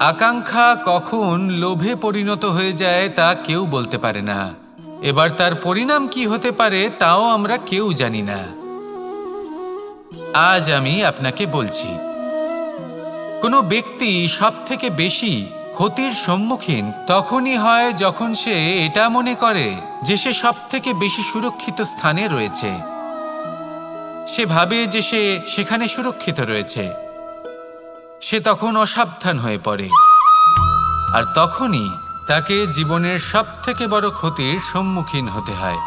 আকাঙ্ক্ষা কখন লোভে পরিণত হয়ে যায় তা কেউ বলতে পারে না। এবার তার পরিণাম কি হতে পারে তাও আমরা কেউ জানি না। আজ আমি আপনাকে বলছি, কোনো ব্যক্তি সবথেকে বেশি ক্ষতির সম্মুখীন তখনই হয় যখন সে এটা মনে করে যে সে সবথেকে বেশি সুরক্ষিত স্থানে রয়েছে। সে ভাবে যে সে সেখানে সুরক্ষিত রয়েছে। সে তখন অসাবধান হয়ে পড়ে, আর তখনই তাকে জীবনের সবথেকে বড় ক্ষতির সম্মুখীন হতে হয়।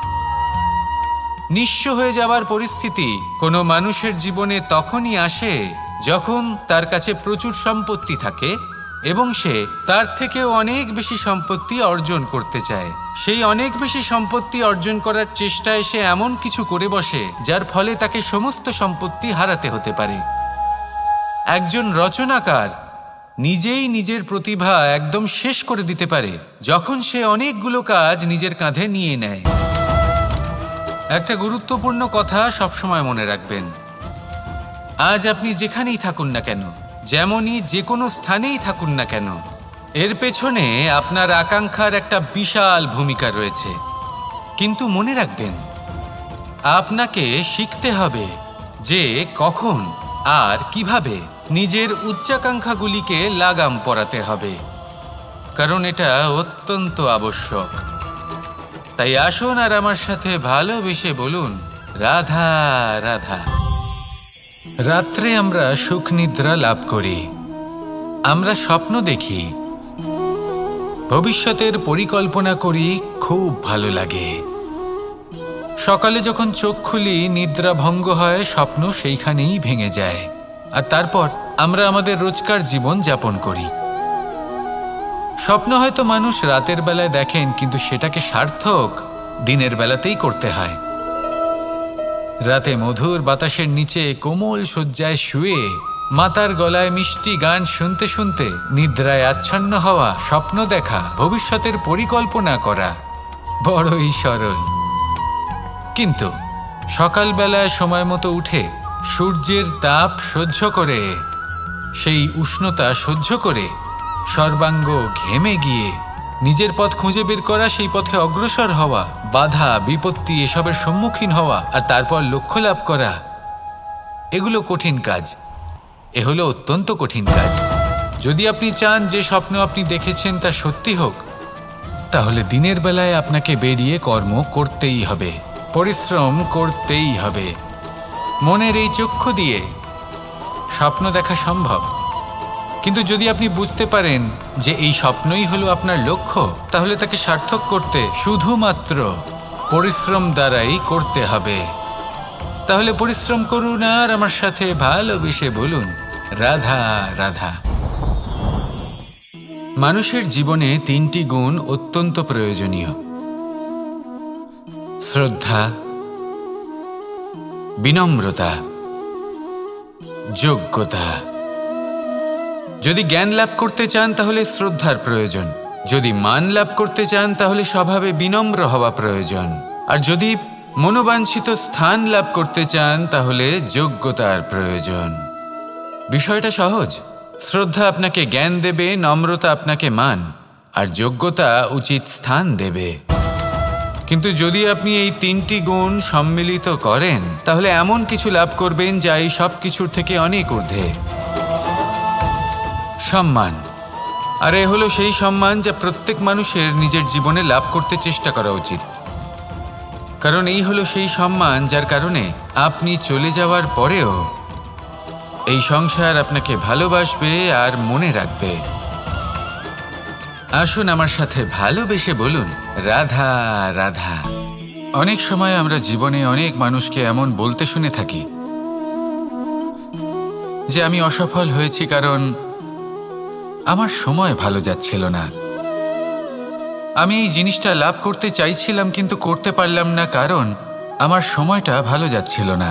নিঃস্ব হয়ে যাওয়ার পরিস্থিতি কোনো মানুষের জীবনে তখনই আসে যখন তার কাছে প্রচুর সম্পত্তি থাকে এবং সে তার থেকেও অনেক বেশি সম্পত্তি অর্জন করতে চায়। সেই অনেক বেশি সম্পত্তি অর্জন করার চেষ্টায় সে এমন কিছু করে বসে যার ফলে তাকে সমস্ত সম্পত্তি হারাতে হতে পারে। একজন রচনাকার নিজেই নিজের প্রতিভা একদম শেষ করে দিতে পারে যখন সে অনেকগুলো কাজ নিজের কাঁধে নিয়ে নেয়। একটা গুরুত্বপূর্ণ কথা সবসময় মনে রাখবেন, আজ আপনি যেখানেই থাকুন না কেন, যেমনই যে কোনো স্থানেই থাকুন না কেন, এর পেছনে আপনার আকাঙ্ক্ষার একটা বিশাল ভূমিকা রয়েছে। কিন্তু মনে রাখবেন, আপনাকে শিখতে হবে যে কখন আর কিভাবে নিজের উচ্চাকাঙ্ক্ষাগুলিকে লাগাম পরাতে হবে, কারণ এটা অত্যন্ত আবশ্যক। তাই আসুন আর আমার সাথে ভালোবেসে বলুন, রাধা রাধা। রাত্রে আমরা সুখ নিদ্রা লাভ করি, আমরা স্বপ্ন দেখি, ভবিষ্যতের পরিকল্পনা করি, খুব ভালো লাগে। সকালে যখন চোখ খুলি নিদ্রা ভঙ্গ হয়, স্বপ্ন সেইখানেই ভেঙে যায়, আর তারপর আমরা আমাদের রোজকার জীবন যাপন করি। স্বপ্ন হয়তো মানুষ রাতের বেলায় দেখেন, কিন্তু সেটাকে সার্থক দিনের বেলাতেই করতে হয়। রাতে মধুর বাতাসের নিচে কোমল শয্যায় শুয়ে মাতার গলায় মিষ্টি গান শুনতে শুনতে নিদ্রায় আচ্ছন্ন হওয়া, স্বপ্ন দেখা, ভবিষ্যতের পরিকল্পনা করা বড়ই সরল। কিন্তু সকালবেলায় সময় মতো উঠে সূর্যের তাপ সহ্য করে, সেই উষ্ণতা সহ্য করে সর্বাঙ্গ ঘেমে গিয়ে নিজের পথ খুঁজে বের করা, সেই পথে অগ্রসর হওয়া, বাধা বিপত্তি এসবের সম্মুখীন হওয়া, আর তারপর লক্ষ্য লাভ করা, এগুলো কঠিন কাজ। এ হলো অত্যন্ত কঠিন কাজ। যদি আপনি চান যে স্বপ্ন আপনি দেখেছেন তা সত্যি হোক, তাহলে দিনের বেলায় আপনাকে বেরিয়ে কর্ম করতেই হবে, পরিশ্রম করতেই হবে। মনের এই চক্ষু দিয়ে স্বপ্ন দেখা সম্ভব, কিন্তু যদি আপনি বুঝতে পারেন যে এই স্বপ্নই হলো আপনার লক্ষ্য, তাহলে তাকে সার্থক করতে শুধুমাত্র পরিশ্রম দ্বারাই করতে হবে। তাহলে পরিশ্রম করুন আর আমার সাথে ভালোবেসে বলুন, রাধা রাধা। মানুষের জীবনে তিনটি গুণ অত্যন্ত প্রয়োজনীয়: শ্রদ্ধা, বিনম্রতা, যোগ্যতা। যদি জ্ঞান লাভ করতে চান তাহলে শ্রদ্ধার প্রয়োজন, যদি মান লাভ করতে চান তাহলে স্বভাবে বিনম্র হওয়া প্রয়োজন, আর যদি মনোবাঞ্ছিত স্থান লাভ করতে চান তাহলে যোগ্যতার প্রয়োজন। বিষয়টা সহজ। শ্রদ্ধা আপনাকে জ্ঞান দেবে, নম্রতা আপনাকে মান, আর যোগ্যতা উচিত স্থান দেবে। কিন্তু যদি আপনি এই তিনটি গুণ সম্মিলিত করেন তাহলে এমন কিছু লাভ করবেন যা এই সব কিছুর থেকে অনেক ঊর্ধ্বে। সম্মান। আর এ হলো সেই সম্মান যা প্রত্যেক মানুষের নিজের জীবনে লাভ করতে চেষ্টা করা উচিত, কারণ এই হলো সেই সম্মান যার কারণে আপনি চলে যাওয়ার পরেও এই সংসার আপনাকে ভালোবাসবে আর মনে রাখবে। আসুন আমার সাথে ভালোবেসে বলুন, রাধা রাধা। অনেক সময় আমরা জীবনে অনেক মানুষকে এমন বলতে শুনে থাকি যে আমি অসফল হয়েছি কারণ আমার সময় ভালো যাচ্ছিল না, আমি এই জিনিসটা লাভ করতে চাইছিলাম কিন্তু করতে পারলাম না কারণ আমার সময়টা ভালো যাচ্ছিল না,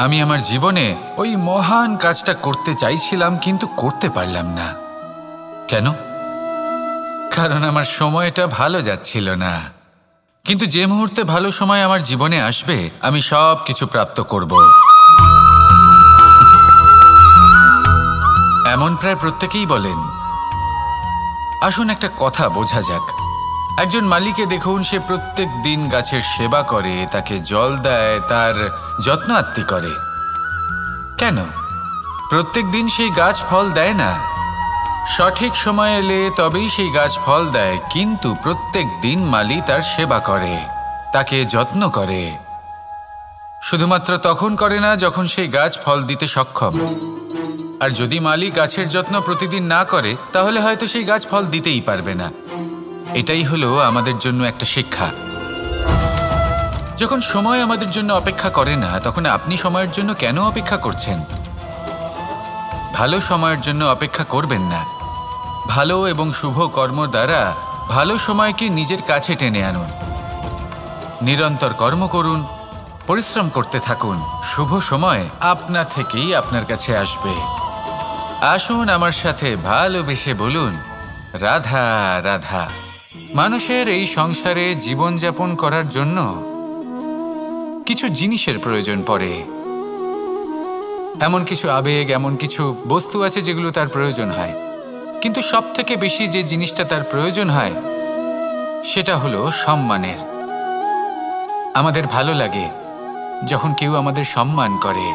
আমি আমার জীবনে ওই মহান কাজটা করতে চাইছিলাম কিন্তু করতে পারলাম না। কেন? কারণ আমার সময়টা ভালো যাচ্ছিল না। কিন্তু যে মুহূর্তে ভালো সময় আমার জীবনে আসবে আমি সব কিছু প্রাপ্ত করব। এমন প্রায় প্রত্যেকেই বলেন আসুন একটা কথা বোঝা যাক। একজন মালিকে দেখুন, সে প্রত্যেক দিন গাছের সেবা করে, তাকে জল দেয়, তার যত্ন আত্তি করে। কেন? প্রত্যেক দিন সেই গাছ ফল দেয় না। সঠিক সময় এলে তবেই সেই গাছ ফল দেয়, কিন্তু প্রত্যেক দিন মালি তার সেবা করে, তাকে যত্ন করে। শুধুমাত্র তখন করে না যখন সেই গাছ ফল দিতে সক্ষম। আর যদি মালি গাছের যত্ন প্রতিদিন না করে, তাহলে হয়তো সেই গাছ ফল দিতেই পারবে না। এটাই হলো আমাদের জন্য একটা শিক্ষা। যখন সময় আমাদের জন্য অপেক্ষা করে না, তখন আপনি সময়ের জন্য কেন অপেক্ষা করছেন? ভালো সময়ের জন্য অপেক্ষা করবেন না। ভালো এবং শুভ কর্ম দ্বারা ভালো সময়কে নিজের কাছে টেনে আনুন। নিরন্তর কর্ম করুন, পরিশ্রম করতে থাকুন। শুভ সময় আপনা থেকেই আপনার কাছে আসবে। আসুন আমার সাথে ভালোবেসে বলুন, রাধা রাধা। মানুষের এই সংসারে জীবনযাপন করার জন্য কিছু জিনিসের প্রয়োজন পড়ে। এমন কিছু আবেগ, এমন কিছু বস্তু আছে যেগুলো তার প্রয়োজন হয়। কিন্তু সব থেকে বেশি যে জিনিসটা তার প্রয়োজন হয় সেটা হলো সম্মানের। আমাদের ভালো লাগে যখন কেউ আমাদের সম্মান করে।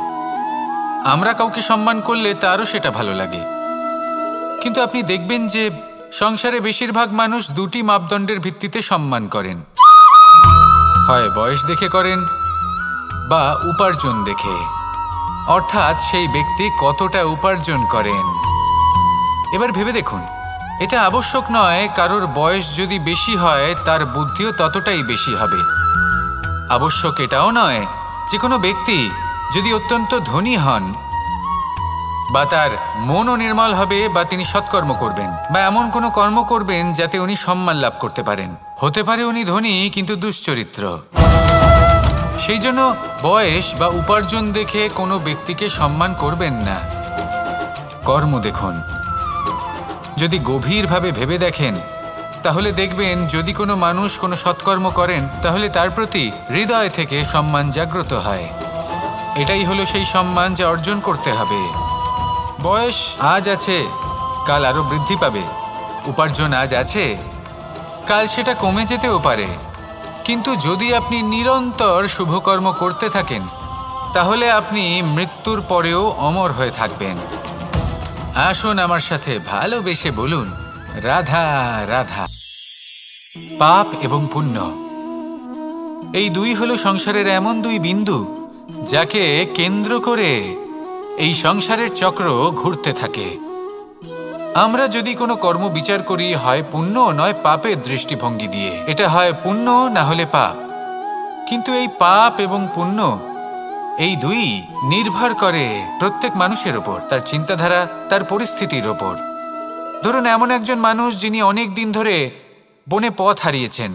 আমরা কাউকে সম্মান করলে তারও সেটা ভালো লাগে। কিন্তু আপনি দেখবেন যে সংসারে বেশিরভাগ মানুষ দুটি মাপদণ্ডের ভিত্তিতে সম্মান করেন। হয় বয়স দেখে করেন বা উপার্জন দেখে, অর্থাৎ সেই ব্যক্তি কতটা উপার্জন করেন। এবার ভেবে দেখুন, এটা আবশ্যক নয় কারোর বয়স যদি বেশি হয় তার বুদ্ধিও ততটাই বেশি হবে। আবশ্যক এটাও নয় যে কোনো ব্যক্তি যদি অত্যন্ত ধনী হন বা তার মনও নির্মল হবে বা তিনি সৎকর্ম করবেন বা এমন কোনো কর্ম করবেন যাতে উনি সম্মান লাভ করতে পারেন। হতে পারে উনি ধনী কিন্তু দুশ্চরিত্র। সেই জন্য বয়স বা উপার্জন দেখে কোনো ব্যক্তিকে সম্মান করবেন না। কর্ম দেখুন। যদি গভীরভাবে ভেবে দেখেন তাহলে দেখবেন যদি কোনো মানুষ কোনো সৎকর্ম করেন তাহলে তার প্রতি হৃদয় থেকে সম্মান জাগ্রত হয়। এটাই হলো সেই সম্মান যা অর্জন করতে হবে। বয়স আজ আছে, কাল আরো বৃদ্ধি পাবে। উপার্জন আজ আছে, কাল সেটা কমে যেতেও পারে। কিন্তু যদি আপনি নিরন্তর শুভকর্ম করতে থাকেন তাহলে আপনি মৃত্যুর পরেও অমর হয়ে থাকবেন। আসুন আমার সাথে ভালোবেসে বলুন, রাধা রাধা। পাপ এবং পুণ্য, এই দুই হলো সংসারের এমন দুই বিন্দু যাকে কেন্দ্র করে এই সংসারের চক্র ঘুরতে থাকে। আমরা যদি কোনো কর্ম বিচার করি, হয় পুণ্য নয় পাপের দৃষ্টিভঙ্গি দিয়ে, এটা হয় পুণ্য না হলে পাপ। কিন্তু এই পাপ এবং পুণ্য এই দুই নির্ভর করে প্রত্যেক মানুষের ওপর, তার চিন্তাধারা, তার পরিস্থিতির ওপর। ধরুন এমন একজন মানুষ যিনি অনেক দিন ধরে বনে পথ হারিয়েছেন,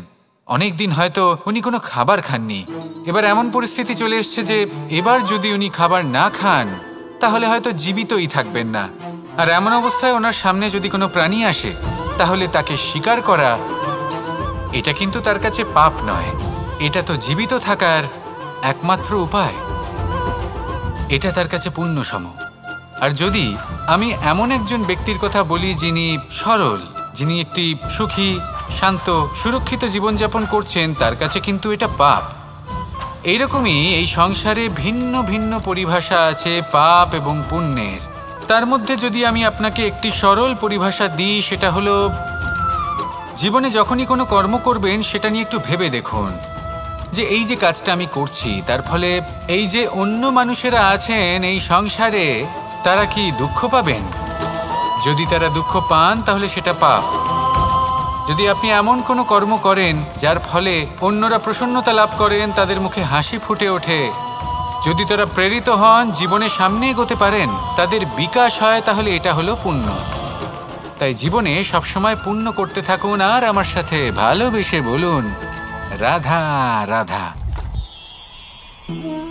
অনেক দিন হয়তো উনি কোনো খাবার খাননি। এবার এমন পরিস্থিতি চলে এসছে যে এবার যদি উনি খাবার না খান তাহলে হয়তো জীবিতই থাকবেন না। আর এমন অবস্থায় ওনার সামনে যদি কোনো প্রাণী আসে তাহলে তাকে শিকার করা, এটা কিন্তু তার কাছে পাপ নয়। এটা তো জীবিত থাকার একমাত্র উপায়। এটা তার কাছে পুণ্যসম। আর যদি আমি এমন একজন ব্যক্তির কথা বলি যিনি সরল, যিনি একটি সুখী, শান্ত, সুরক্ষিত জীবনযাপন করছেন, তার কাছে কিন্তু এটা পাপ। এইরকমই এই সংসারে ভিন্ন ভিন্ন পরিভাষা আছে পাপ এবং পুণ্যের। তার মধ্যে যদি আমি আপনাকে একটি সরল পরিভাষা দিই, সেটা হলো জীবনে যখনই কোনো কর্ম করবেন সেটা নিয়ে একটু ভেবে দেখুন যে এই যে কাজটা আমি করছি তার ফলে এই যে অন্য মানুষেরা আছেন এই সংসারে, তারা কি দুঃখ পাবেন? যদি তারা দুঃখ পান তাহলে সেটা পাপ। যদি আপনি এমন কোনো কর্ম করেন যার ফলে অন্যরা প্রসন্নতা লাভ করেন, তাদের মুখে হাসি ফুটে ওঠে, যদি তারা প্রেরিত হন, জীবনে সামনে এগোতে পারেন, তাদের বিকাশ হয়, তাহলে এটা হলো পুণ্য। তাই জীবনে সবসময় পুণ্য করতে থাকুন আর আমার সাথে ভালোবেসে বলুন, রাধা রাধা।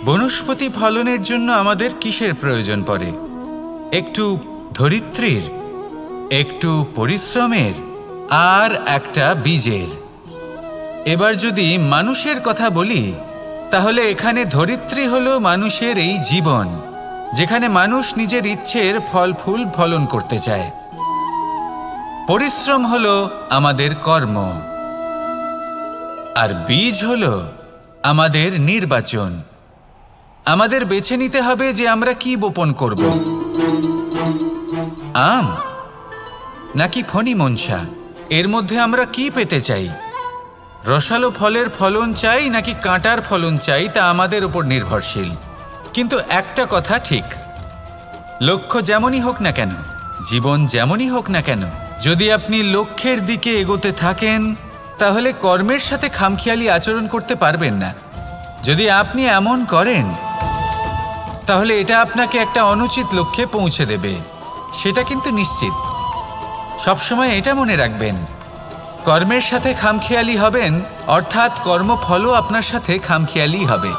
বনস্পতি ফলনের জন্য আমাদের কিসের প্রয়োজন পড়ে? একটু ধরিত্রীর, একটু পরিশ্রমের আর একটা বীজের। এবার যদি মানুষের কথা বলি তাহলে এখানে ধরিত্রী হলো মানুষের এই জীবন, যেখানে মানুষ নিজের ইচ্ছের ফল ফুল ফলন করতে চায়। পরিশ্রম হলো আমাদের কর্ম, আর বীজ হলো আমাদের নির্বাচন। আমাদের বেছে নিতে হবে যে আমরা কি বপন করব, আম নাকি ফণি মনসা। এর মধ্যে আমরা কি পেতে চাই? রসালো ফলের ফলন চাই নাকি কাঁটার ফলন চাই, তা আমাদের উপর নির্ভরশীল। কিন্তু একটা কথা ঠিক, লক্ষ্য যেমনই হোক না কেন, জীবন যেমনই হোক না কেন, যদি আপনি লক্ষ্যের দিকে এগোতে থাকেন তাহলে কর্মের সাথে খামখেয়ালি আচরণ করতে পারবেন না। যদি আপনি এমন করেন তাহলে এটা আপনাকে একটা অনুচিত লক্ষ্যে পৌঁছে দেবে, সেটা কিন্তু নিশ্চিত। সবসময় এটা মনে রাখবেন, কর্মের সাথে খামখেয়ালি হবেন অর্থাৎ কর্মফলও আপনার সাথে খামখেয়ালি হবে।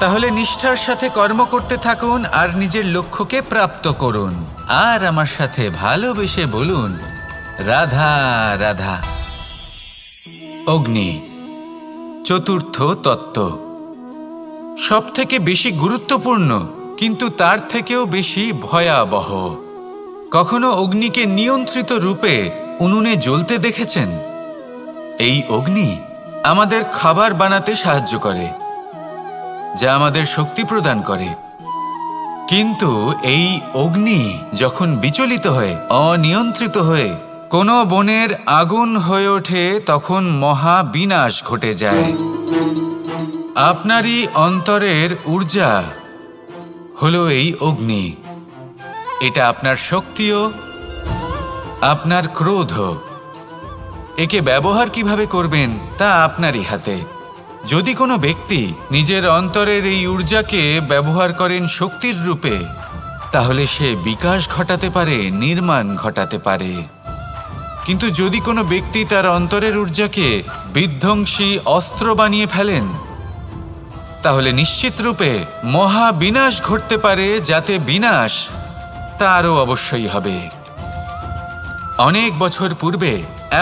তাহলে নিষ্ঠার সাথে কর্ম করতে থাকুন আর নিজের লক্ষ্যকে প্রাপ্ত করুন। আর আমার সাথে ভালোবেসে বলুন, রাধা রাধা। অগ্নি চতুর্থ তত্ত্ব, সব থেকে বেশি গুরুত্বপূর্ণ কিন্তু তার থেকেও বেশি ভয়াবহ। কখনো অগ্নিকে নিয়ন্ত্রিত রূপে উনুনে জ্বলতে দেখেছেন? এই অগ্নি আমাদের খাবার বানাতে সাহায্য করে, যা আমাদের শক্তি প্রদান করে। কিন্তু এই অগ্নি যখন বিচলিত হয়ে, অনিয়ন্ত্রিত হয়ে কোনো বনের আগুন হয়ে ওঠে, তখন মহা বিনাশ ঘটে যায়। আপনারই অন্তরের ঊর্জা হলো এই অগ্নি। এটা আপনার শক্তিও, আপনার ক্রোধ। একে ব্যবহার কিভাবে করবেন তা আপনারই হাতে। যদি কোনো ব্যক্তি নিজের অন্তরের এই ঊর্জাকে ব্যবহার করেন শক্তির রূপে, তাহলে সে বিকাশ ঘটাতে পারে, নির্মাণ ঘটাতে পারে। কিন্তু যদি কোনো ব্যক্তি তার অন্তরের ঊর্জাকে বিধ্বংসী অস্ত্র বানিয়ে ফেলেন, তাহলে নিশ্চিত রূপে মহা বিনাশ ঘটতে পারে, যাতে বিনাশ তারও অবশ্যই হবে। অনেক বছর পূর্বে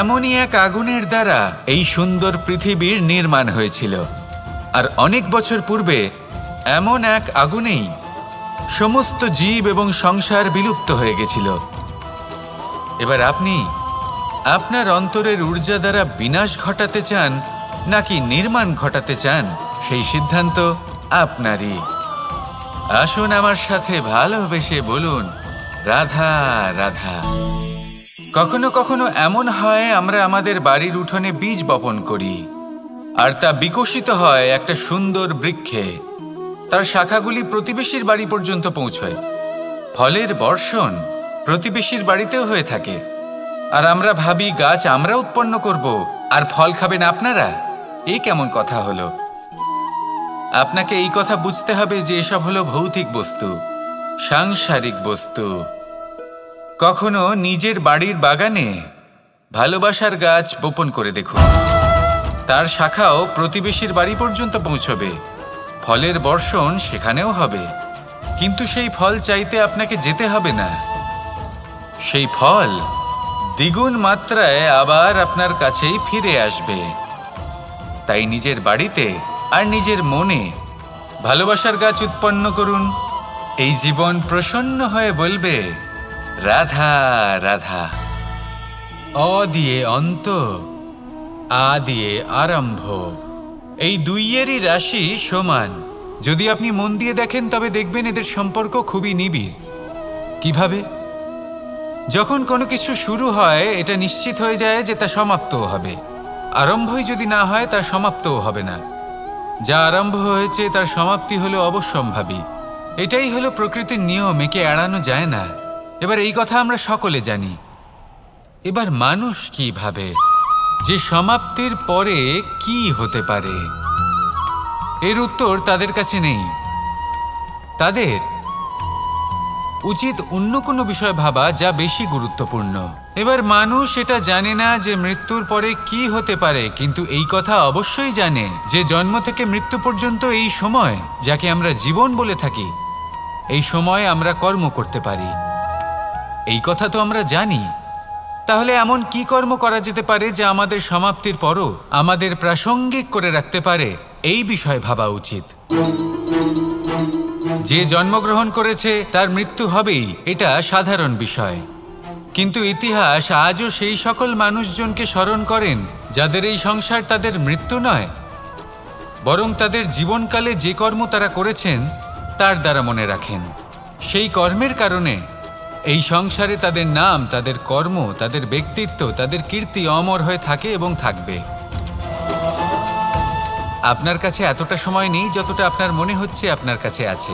এমনই এক আগুনের দ্বারা এই সুন্দর পৃথিবীর নির্মাণ হয়েছিল, আর অনেক বছর পূর্বে এমন এক আগুনেই সমস্ত জীব এবং সংসার বিলুপ্ত হয়ে গেছিল। এবার আপনি আপনার অন্তরের ঊর্জা দ্বারা বিনাশ ঘটাতে চান নাকি নির্মাণ ঘটাতে চান, সেই সিদ্ধান্ত আপনারই। আসুন আমার সাথে ভালোবেসে বলুন, রাধা রাধা। কখনো কখনো এমন হয়, আমরা আমাদের বাড়ির উঠোনে বীজ বপন করি আর তা বিকশিত হয় একটা সুন্দর বৃক্ষে। তার শাখাগুলি প্রতিবেশীর বাড়ি পর্যন্ত পৌঁছয়। ফলের বর্ষণ প্রতিবেশীর বাড়িতেও হয়ে থাকে, আর আমরা ভাবি গাছ আমরা উৎপন্ন করব আর ফল খাবেন আপনারা। এই কেমন কথা হলো? আপনাকে এই কথা বুঝতে হবে যে এসব হলো ভৌতিক বস্তু, সাংসারিক বস্তু। কখনো নিজের বাড়ির বাগানে ভালোবাসার গাছ বপন করে দেখুন, তার শাখাও প্রতিবেশীর বাড়ি পর্যন্ত পৌঁছবে, ফলের বর্ষণ সেখানেও হবে। কিন্তু সেই ফল চাইতে আপনাকে যেতে হবে না, সেই ফল দ্বিগুণ মাত্রায় আবার আপনার কাছেই ফিরে আসবে। তাই নিজের বাড়িতে আর নিজের মনে ভালোবাসার গাছ উৎপন্ন করুন। এই জীবন প্রসন্ন হয়ে বলবে, রাধা রাধা। অ দিয়ে অন্ত, আ দিয়ে আরম্ভ, এই দুইয়েরই রাশি সমান। যদি আপনি মন দিয়ে দেখেন তবে দেখবেন এদের সম্পর্ক খুবই নিবিড়। কিভাবে? যখন কোনো কিছু শুরু হয় এটা নিশ্চিত হয়ে যায় যে তা সমাপ্তও হবে। আরম্ভই যদি না হয় তা সমাপ্তও হবে না। যা আরম্ভ হয়েছে তার সমাপ্তি হলো অবশ্যম্ভাবী। এটাই হলো প্রকৃতির নিয়ম, একে এড়ানো যায় না। এবার এই কথা আমরা সকলে জানি। এবার মানুষ কি ভাবে যে সমাপ্তির পরে কি হতে পারে, এর উত্তর তাদের কাছে নেই। তাদের উচিত অন্য কোনো বিষয় ভাবা যা বেশি গুরুত্বপূর্ণ। এবার মানুষ এটা জানে না যে মৃত্যুর পরে কি হতে পারে, কিন্তু এই কথা অবশ্যই জানে যে জন্ম থেকে মৃত্যু পর্যন্ত এই সময়, যাকে আমরা জীবন বলে থাকি, এই সময় আমরা কর্ম করতে পারি। এই কথা তো আমরা জানি। তাহলে এমন কি কর্ম করা যেতে পারে যা আমাদের সমাপ্তির পরও আমাদের প্রাসঙ্গিক করে রাখতে পারে, এই বিষয়ে ভাবা উচিত। যে জন্মগ্রহণ করেছে তার মৃত্যু হবেই, এটা সাধারণ বিষয়। কিন্তু ইতিহাস আজও সেই সকল মানুষজনকে স্মরণ করেন যাদের এই সংসার তাদের মৃত্যু নয়, বরং তাদের জীবনকালে যে কর্ম তারা করেছেন তার দ্বারা মনে রাখেন। সেই কর্মের কারণে এই সংসারে তাদের নাম, তাদের কর্ম, তাদের ব্যক্তিত্ব, তাদের কীর্তি অমর হয়ে থাকে এবং থাকবে। আপনার কাছে এতটা সময় নেই যতটা আপনার মনে হচ্ছে আপনার কাছে আছে।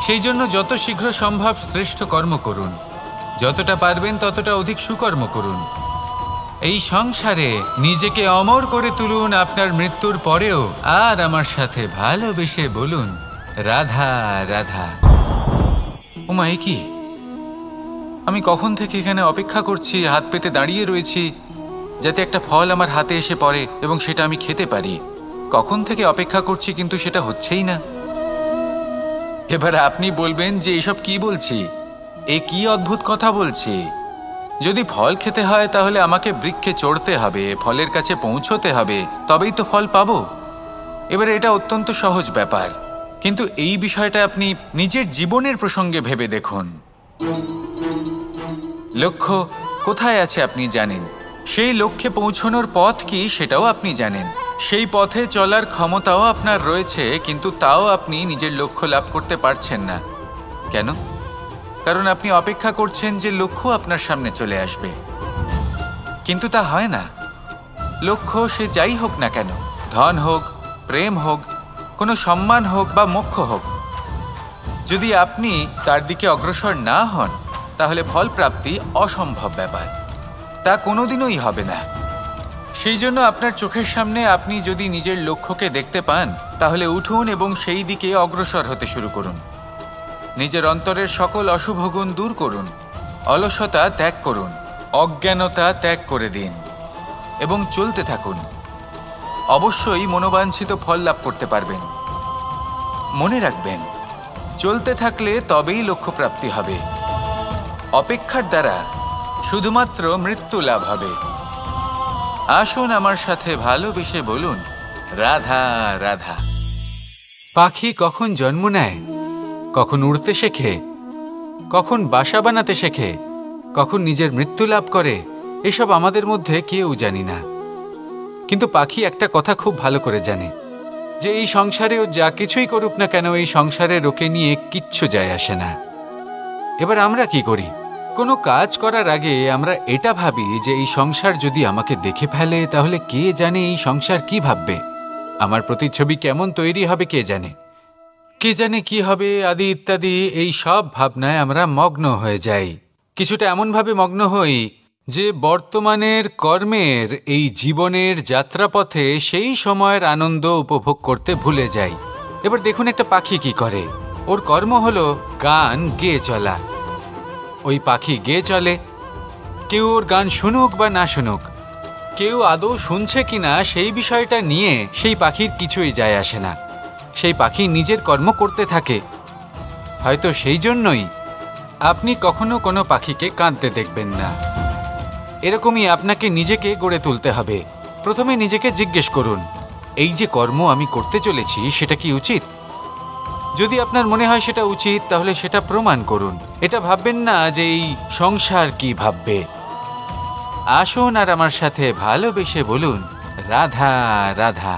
সেই জন্য যত শীঘ্র সম্ভব শ্রেষ্ঠ কর্ম করুন, যতটা পারবেন ততটা অধিক সুকর্ম করুন। এই সংসারে নিজেকে অমর করে তুলুন আপনার মৃত্যুর পরেও। আর আমার সাথে ভালোবেসে বলুন, রাধা রাধা। ওমা, এ কি? আমি কখন থেকে এখানে অপেক্ষা করছি, হাত পেতে দাঁড়িয়ে রয়েছি যাতে একটা ফল আমার হাতে এসে পড়ে এবং সেটা আমি খেতে পারি। কখন থেকে অপেক্ষা করছি, কিন্তু সেটা হচ্ছেই না। এবার আপনি বলবেন যে এসব কি বলছি, এ কি অদ্ভুত কথা বলছি। যদি ফল খেতে হয় তাহলে আমাকে বৃক্ষে চড়তে হবে, ফলের কাছে পৌঁছতে হবে, তবেই তো ফল পাবো। এবারে এটা অত্যন্ত সহজ ব্যাপার, কিন্তু এই বিষয়টা আপনি নিজের জীবনের প্রসঙ্গে ভেবে দেখুন। লক্ষ্য কোথায় আছে আপনি জানেন, সেই লক্ষ্যে পৌঁছানোর পথ কি সেটাও আপনি জানেন, সেই পথে চলার ক্ষমতাও আপনার রয়েছে, কিন্তু তাও আপনি নিজের লক্ষ্য লাভ করতে পারছেন না। কেন? কারণ আপনি অপেক্ষা করছেন যে লক্ষ্য আপনার সামনে চলে আসবে, কিন্তু তা হয় না। লক্ষ্য সে যাই হোক না কেন, ধন হোক, প্রেম হোক, কোনো সম্মান হোক বা মোক্ষ হোক, যদি আপনি তার দিকে অগ্রসর না হন তাহলে ফল প্রাপ্তি অসম্ভব ব্যাপার, তা কোনোদিনই হবে না। সেই জন্য আপনার চোখের সামনে আপনি যদি নিজের লক্ষ্যকে দেখতে পান তাহলে উঠুন এবং সেই দিকে অগ্রসর হতে শুরু করুন। নিজের অন্তরের সকল অশুভ গুণ দূর করুন, অলসতা ত্যাগ করুন, অজ্ঞানতা ত্যাগ করে দিন এবং চলতে থাকুন। অবশ্যই মনোবাঞ্ছিত ফল লাভ করতে পারবেন। মনে রাখবেন, চলতে থাকলে তবেই লক্ষ্য প্রাপ্তি হবে। অপেক্ষার দ্বারা শুধুমাত্র মৃত্যু লাভ হবে। আসুন আমার সাথে ভালোবেসে বলুন, রাধা রাধা। পাখি কখন জন্ম নেয়, কখন উড়তে শেখে, কখন বাসা বানাতে শেখে, কখন নিজের মৃত্যু লাভ করে, এসব আমাদের মধ্যে কেউ জানি না। কিন্তু পাখি একটা কথা খুব ভালো করে জানে, যে এই সংসারে ও যা কিছুই করুক না কেন, এই সংসারের ওকে নিয়ে কিচ্ছু যায় আসে না। এবার আমরা কি করি? কোনো কাজ করার আগে আমরা এটা ভাবি যে এই সংসার যদি আমাকে দেখে ফেলে তাহলে কে জানে এই সংসার কি ভাববে, আমার প্রতিচ্ছবি কেমন তৈরি হবে কে জানে, কে জানে কি হবে আদি ইত্যাদি। এই সব ভাবনায় আমরা মগ্ন হয়ে যাই। কিছুটা এমনভাবে মগ্ন হই যে বর্তমানের কর্মের এই জীবনের যাত্রাপথে সেই সময়ের আনন্দ উপভোগ করতে ভুলে যাই। এবার দেখুন একটা পাখি কি করে, ওর কর্ম হলো গান গেয়ে চলা। ওই পাখি গেয়ে চলে, কেউ ওর গান শুনুক বা না শুনুক, কেউ আদৌ শুনছে কিনা সেই বিষয়টা নিয়ে সেই পাখির কিছুই যায় আসে না। সেই পাখি নিজের কর্ম করতে থাকে। হয়তো সেই জন্যই আপনি কখনো কোনো পাখিকে কাঁদতে দেখবেন না। এরকমই আপনাকে নিজেকে গড়ে তুলতে হবে। প্রথমে নিজেকে জিজ্ঞেস করুন, এই যে কর্ম আমি করতে চলেছি সেটা কি উচিত? যদি আপনার মনে হয় সেটা উচিত তাহলে সেটা প্রমাণ করুন। এটা ভাববেন না যে এই সংসার কি ভাববে। আসুন আর আমার সাথে ভালোবেসে বলুন, রাধা রাধা।